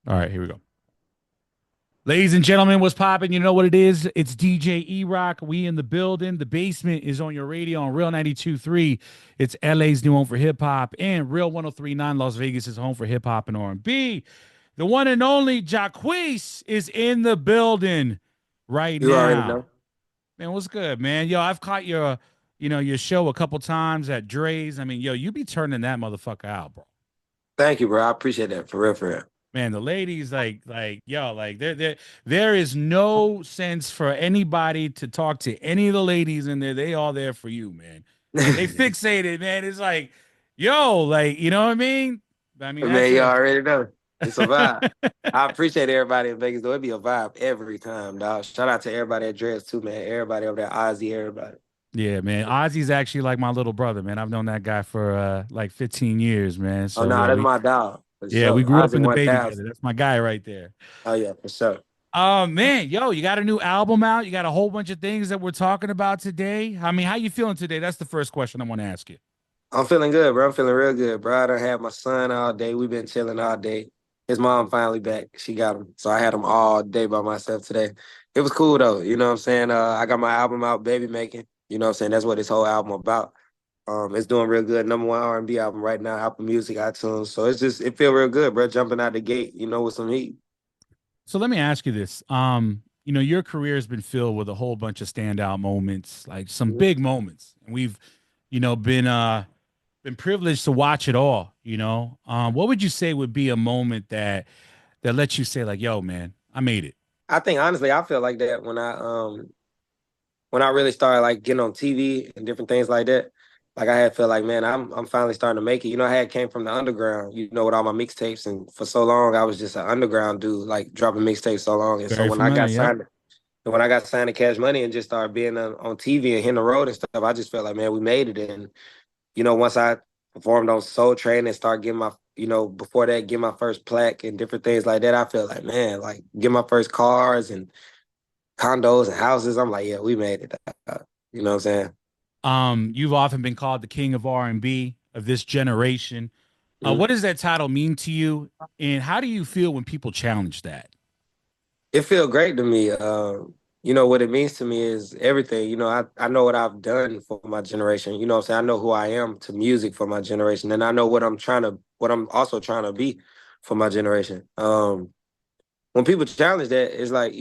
All right, here we go. Ladies and gentlemen, what's popping? You know what it is? It's DJ E-Rock. We in the building. The basement is on your radio on Real 92.3. It's LA's new home for hip hop, and Real 103.9 Las Vegas is home for hip hop and R&B. The one and only Jacquees is in the building right You already now. know. Man, what's good, man? Yo, I've caught your show a couple times at Dre's. I mean, yo, you be turning that motherfucker out, bro. Thank you, bro. I appreciate that for real, for real. Man, the ladies yo, like there is no sense for anybody to talk to any of the ladies in there. They all there for you, man. Like they fixated, man. It's like, yo, like, you know what I mean? I mean, that's Man, you a already know. It's a vibe. I appreciate everybody in Vegas, though. It'd be a vibe every time, dog. Shout out to everybody at Dress, too, man. Everybody over there, Ozzy, everybody. yeah, man. Ozzy's actually like my little brother, man. I've known that guy for like 15 years, man. Oh, So no, yeah, that's we my dog, for yeah, we sure. grew up Ozzy in the Bay 1000. together. That's my guy right there. Oh, yeah, for sure. Man, yo, you got a new album out. You got a whole bunch of things that we're talking about today. I mean, how you feeling today? That's the first question I want to ask you. I'm feeling good, bro. I'm feeling real good, bro. I done had my son all day. We've been chilling all day. His mom finally back. She got him. So I had him all day by myself today. It was cool, though. You know what I'm saying? I got my album out, Baby Making. You know what I'm saying? That's what this whole album about. It's doing real good. Number one R&B album right now, Apple Music, iTunes. So it feel real good, bro. Jumping out the gate, with some heat. So let me ask you this. Your career has been filled with a whole bunch of standout moments, like some Mhm. big moments. And we've, been privileged to watch it all. What would you say would be a moment that lets you say, like, yo, man, I made it? I think honestly, I feel like that when I really started like getting on TV and different things like that. Like I had felt like, man, I'm finally starting to make it. I had came from the underground, with all my mixtapes, and for so long I was just an underground dude, like dropping mixtapes so long. And so Very familiar. Yep. when I got signed to Cash Money and just started being on TV and hitting the road and stuff, I just felt like, man, we made it. And once I performed on Soul Train and started getting my, before that, get my first plaque and different things like that, I felt like, man, like get my first cars and condos and houses. I'm like, yeah, we made it. You know what I'm saying? You've often been called the king of R&B of this generation. Mhm. What does that title mean to you? And how do you feel when people challenge that? It feels great to me. What it means to me is everything. I know what I've done for my generation. You know what I'm saying? I know who I am to music for my generation. And I know what I'm also trying to be for my generation. When people challenge that, it's like,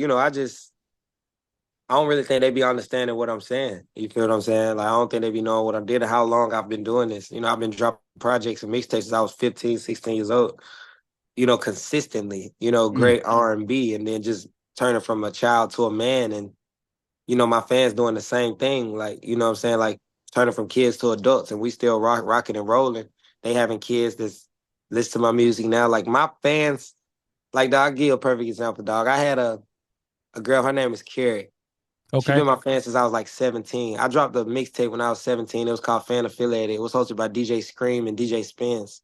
I don't really think they be understanding what I'm saying. You feel what I'm saying? Like, I don't think they be knowing what I did and how long I've been doing this. I've been dropping projects and mixtapes since I was 15, 16 years old, consistently, Mm. great R&B, and then just turning from a child to a man. And, my fans doing the same thing. Like, you know what I'm saying? Like turning from kids to adults and we still rocking and rolling. They having kids that's listen to my music now. Like my fans, like dog, I'll give you a perfect example, dog. I had a girl, her name is Carrie. She Okay. been my fan since I was like 17. I dropped a mixtape when I was 17. It was called Fan Affiliated. It was hosted by DJ Scream and DJ Spence.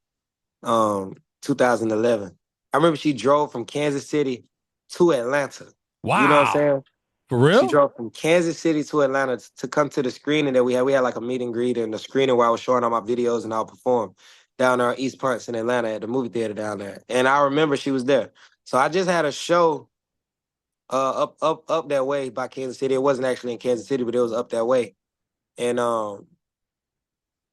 2011. I remember she drove from Kansas City to Atlanta. You know what I'm Wow. saying? For She real? drove from Kansas City to Atlanta to come to the screening that we had. We had like a meet and greet and the screening where I was showing all my videos and I'll perform down there at East Ponce in Atlanta at the movie theater down there. And I remember she was there. So I just had a show up that way by Kansas City. It wasn't actually in Kansas City, but it was up that way. And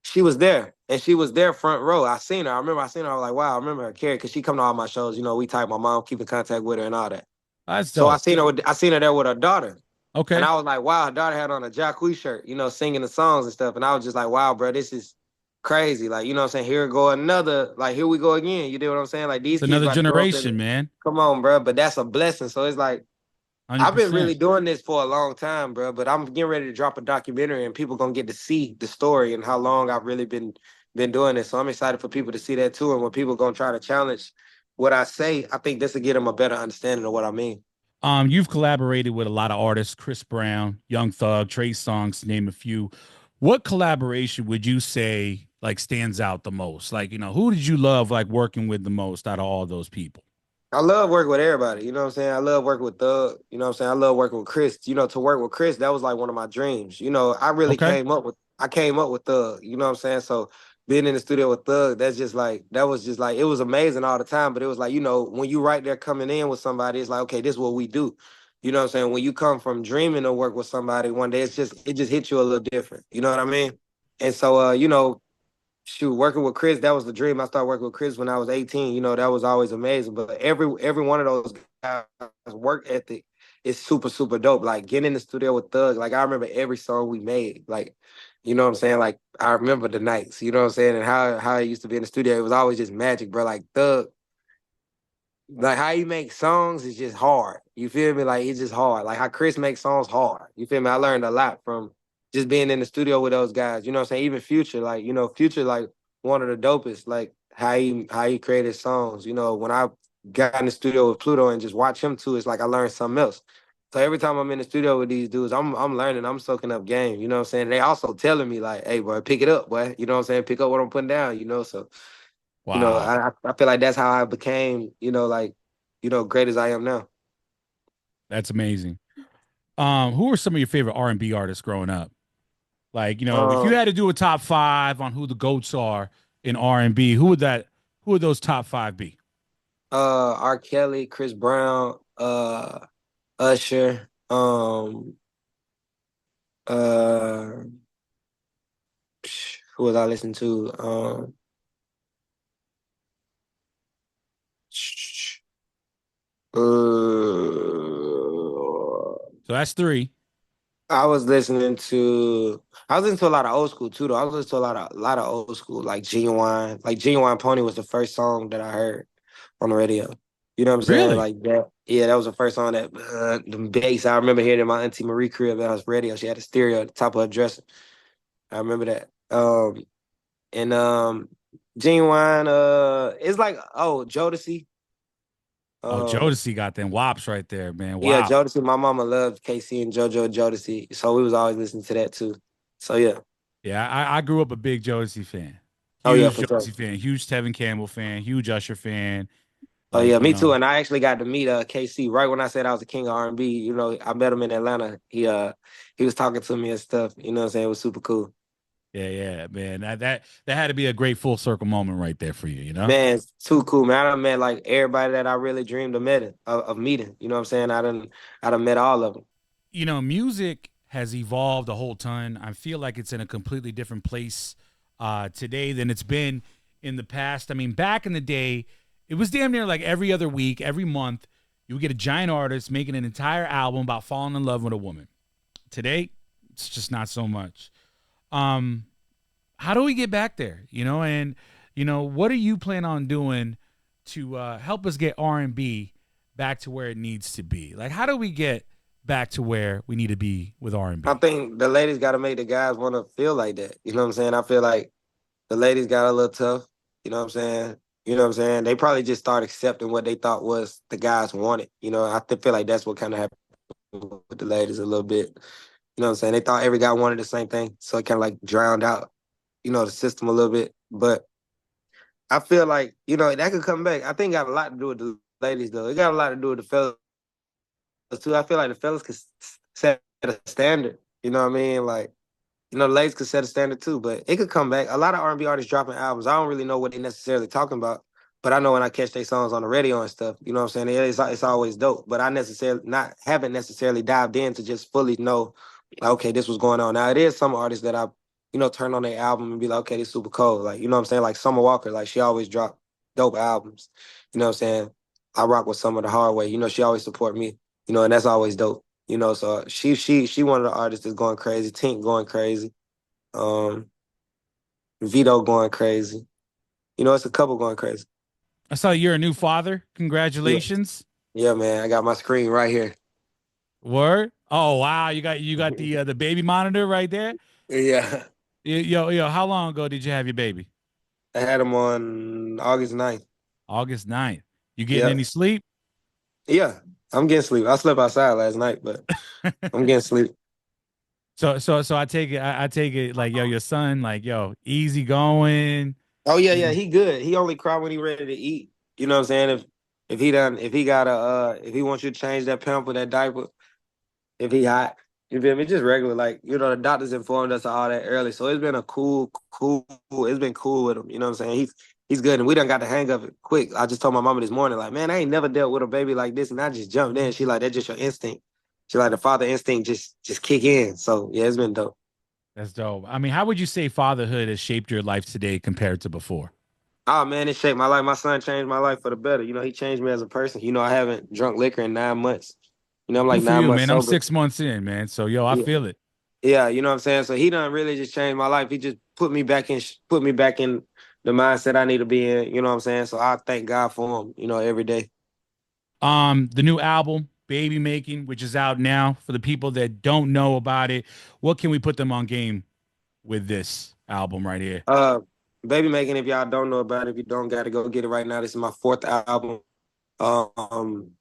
she was there, and she was there front row. I seen her. I remember I seen her. I was like, wow, I remember her, Carrie, because she come to all my shows. We type my mom, keep in contact with her and all that. That's So dope. I seen her there with her daughter, and Okay. I was like, wow, her daughter had on a Jacquees shirt, singing the songs and stuff. And I was just like, wow, bro, this is crazy. Like, you know what I'm saying? Here go another. Like, here we go again. You know what I'm saying? Like these It's kids another about to grow up generation, and man. come on, bro. But that's a blessing. So it's like I've been 100%. really doing this for a long time, bro. But I'm getting ready to drop a documentary, and people gonna get to see the story and how long I've really been doing this. So I'm excited for people to see that too. And when people gonna try to challenge what I say, I think this will get them a better understanding of what I mean. You've collaborated with a lot of artists, Chris Brown, Young Thug, Trey Songz, to name a few. What collaboration would you say like stands out the most? Like, who did you love like working with the most out of all those people? I love working with everybody. You know what I'm saying? I love working with Thug. You know what I'm saying? I love working with Chris. To work with Chris, that was like one of my dreams. I really Okay. came up with Thug. You know what I'm saying? So being in the studio with Thug, that's just like that was just like it was amazing all the time. But it was like, when you right there coming in with somebody, it's like, okay, this is what we do. You know what I'm saying? When you come from dreaming to work with somebody one day, it just hits you a little different. You know what I mean? And so shoot, working with Chris, that was the dream. I started working with Chris when I was 18. That was always amazing. But every one of those guys' work ethic is super, super dope. Like getting in the studio with Thug, like I remember every song we made. Like, you know what I'm saying? Like I remember the nights, you know what I'm saying? And how I used to be in the studio. It was always just magic, bro. Like Thug, like how you make songs is just hard. You feel me? Like it's just hard. Like how Chris makes songs hard. You feel me? I learned a lot from just being in the studio with those guys. You know what I'm saying? Even Future, like, Future like one of the dopest, like how he created songs. When I got in the studio with Pluto and just watch him too, it's like I learned something else. So every time I'm in the studio with these dudes, I'm learning, I'm soaking up game. You know what I'm saying? They also telling me like, hey boy, pick it up, boy. You know what I'm saying? Pick up what I'm putting down. So Wow, I feel like that's how I became, like, great as I am now. that's amazing. Who are some of your favorite R&B artists growing up? Like, if you Um, had to do a top five on who the goats are in R&B, who would those top five be? R. Kelly, Chris Brown, Usher, uh, who was I listening to? So that's three. I was listening to I was listening to a lot of old school too though. I was listening to a lot of old school like Genuine. Like Genuine Pony was the first song that I heard on the radio. You know what I'm saying? Really? Like that. Yeah, that was the first song that the bass. I remember hearing it in my auntie Marie crib at her radio. She had a stereo at the top of her dresser. I remember that. And Genuine, it's like Jodeci. Oh, Um, Jodeci got them wops right there, man. yeah, Wow. Jodeci. My mama loved Casey and JoJo Jodeci, so we was always listening to that too. So yeah. Yeah, I grew up a big Jodeci fan. Oh yeah, Huge for sure. Jodeci fan, huge Tevin Campbell fan, huge Usher fan. Oh Like, yeah, me too. And I actually got to meet KC right when I said I was a king of R&B. I met him in Atlanta. He was talking to me and stuff. You know what I'm saying? It was super cool. yeah, yeah, man. That had to be a great full circle moment right there for you, you know? Man, it's too cool, man. I done met like everybody that I really dreamed of meeting. You know what I'm saying? I done met all of them. Music has evolved a whole ton. I feel like it's in a completely different place today than it's been in the past. I mean, back in the day, it was damn near like every other week, every month, you would get a giant artist making an entire album about falling in love with a woman. Today, it's just not so much. Um, how do we get back there? And what do you plan on doing to help us get R&B back to where it needs to be? Like, how do we get back to where we need to be with I R&B? think the ladies got to make the guys want to feel like that. You know what I'm saying? I feel like the ladies got a little tough. You know what I'm saying? You know what I'm saying? They probably just start accepting what they thought was the guys wanted. Feel like that's what kind of happened with the ladies a little bit. You know what I'm saying? They thought every guy wanted the same thing. So it kind of like drowned out, the system a little bit. But I feel like, that could come back. I think it got a lot to do with the ladies, though. It got a lot to do with the fellas, too. I feel like the fellas could set a standard. You know what I mean? Like, the ladies could set a standard too, but it could come back. A lot of R&B artists dropping albums. I don't really know what they necessarily talking about, but I know when I catch their songs on the radio and stuff, you know what I'm saying? It's always dope. But I haven't necessarily dived in to just fully know, like, okay, this was going on. Now it is some artists that I, turn on their album and be like, okay, this is super cold. Like, you know what I'm saying? Like Summer Walker, like she always drop dope albums. You know what I'm saying? I rock with Summer the hard way. She always support me. And that's always dope. So she one of the artists that's going crazy. Tink going crazy. Um, Vito going crazy. It's a couple going crazy. I saw you're a new father. Yeah, Congratulations. yeah, man. I got my screen right here. Word. Oh wow, you got the baby monitor right there. Yeah, Yo, how long ago did you have your baby? I had him on August 9th. August 9th. You getting Yeah, any sleep? yeah. I'm getting sleep. I slept outside last night, but I'm getting sleep. So I take it like yo, your son, like yo, easy going. Oh yeah, You yeah. know, He good. He only cry when he ready to eat. You know what I'm saying? If he got if he wants you to change that pamper, that diaper, if he hot, You feel me? Just regular, like, the doctors informed us of all that early. So it's been a cool, it's been cool with him. You know what I'm saying? He's good, and we done got the hang of it quick. I just told my mama this morning, like, man, I ain't never dealt with a baby like this, and I just jumped in. She like, that's just your instinct. She like the father instinct just kick in. So yeah, it's been dope. That's dope. I mean, how would you say fatherhood has shaped your life today compared to before? Oh man, it shaped my life. My son changed my life for the better. He changed me as a person. I haven't drunk liquor in 9 months. I'm like Good for 9 months man. I'm sober. 6 months in, man. So yo, I Yeah. feel it. Yeah, you know what I'm saying? So he done really just changed my life. He just put me back in the mindset I need to be in, you know what I'm saying? So I thank God for him, every day. The new album, Baby Making, which is out now. For the people that don't know about it, what can we put them on game with this album right here? Uh Baby Making, if y'all don't know about it, if you don't gotta go get it right now. This is my fourth album.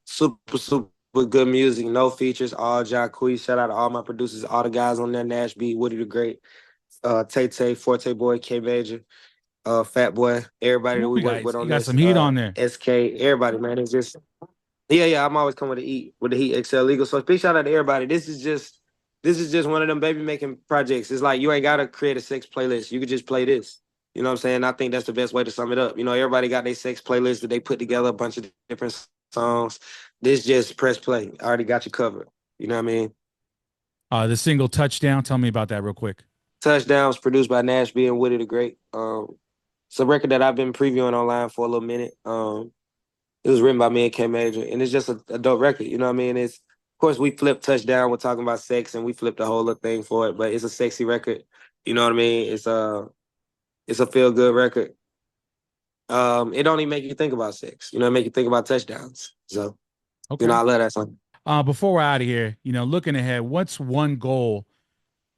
Super good music, no features, all Jacquees. Shout out to all my producers, all the guys on there, Nash B, Woody the Great, Tay Tay, Forte Boy, K Major, Fat Boy, everybody that Ooh, we work with you on got this, some heat on there. SK, everybody, man. It's just yeah. I'm always coming to eat with the Heat XL Legal. So big shout out to everybody. This is just one of them baby making projects. It's like you ain't gotta create a sex playlist. You could just play this. You know what I'm saying? I think that's the best way to sum it up. Everybody got their sex playlist that they put together a bunch of different songs. This just press play. I already got you covered. You know what I mean? The single Touchdown. Tell me about that real quick. Touchdowns produced by Nash B and Woody the Great. It's a record that I've been previewing online for a little minute. It was written by me and K Major, and it's just a dope record. You know what I mean? It's of course we flipped touchdown. We're talking about sex, and we flipped the whole little thing for it. But it's a sexy record. You know what I mean? It's a feel good record. It don't even make you think about sex. It make you think about touchdowns. So Okay. I love that song. Before we're out of here, looking ahead, what's one goal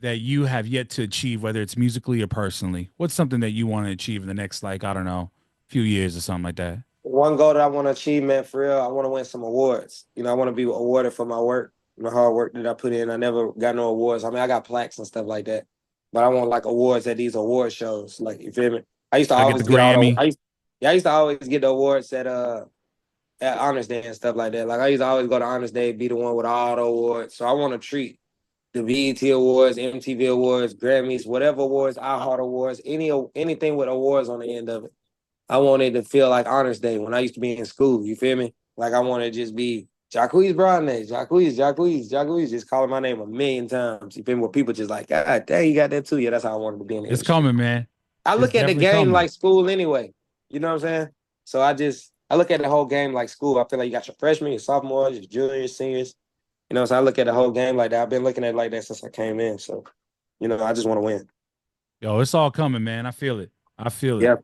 that you have yet to achieve, whether it's musically or personally? What's something that you want to achieve in the next, like, I don't know, few years or something like that? One goal that I want to achieve, man, for real, I want to win some awards. I want to be awarded for my work, my hard work that I put in. I never got no awards. I mean, I got plaques and stuff like that, but I want like awards at these award shows. Like, you feel me? I used to I get the always get all the. Grammy. I used to always get the awards at Honors Day and stuff like that. Like I used to always go to Honors Day, be the one with all the awards. So I want to treat the BET Awards, MTV Awards, Grammys, whatever awards, iHeart Awards, anything with awards on the end of it. I wanted to feel like Honors Day when I used to be in school. You feel me? Like I want to just be Jacquees Broadnay, Jacquees, just calling my name a million times. You feel me? Where people just like, God dang, you got that too. Yeah, that's how I wanted to be in the It's industry. coming, man. I It's look at the definitely game coming. like school anyway. You know what I'm saying? So I look at the whole game like school. I feel like you got your freshmen, your sophomores, your juniors, seniors. So I look at the whole game like that. I've been looking at it like that since I came in. So, I just want to win. Yo, it's all coming, man. I feel it. I feel it. Yeah.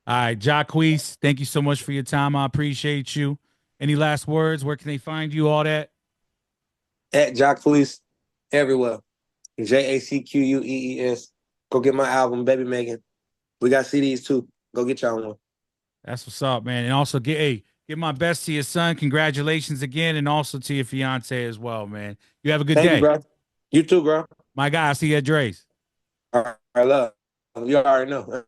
All right, Jacquees, thank you so much for your time. I appreciate you. Any last words? Where can they find you? All that. At Jacquees everywhere. JACQUEES. Go get my album, Baby Megan. We got CDs too. Go get y'all one. That's what's up, man. And also give my best to your son. Congratulations again, and also to your fiance as well, man. You have a good Thank you, day. bro. You too, bro. My guy, I'll see you at Dre's. All right, love. You already know.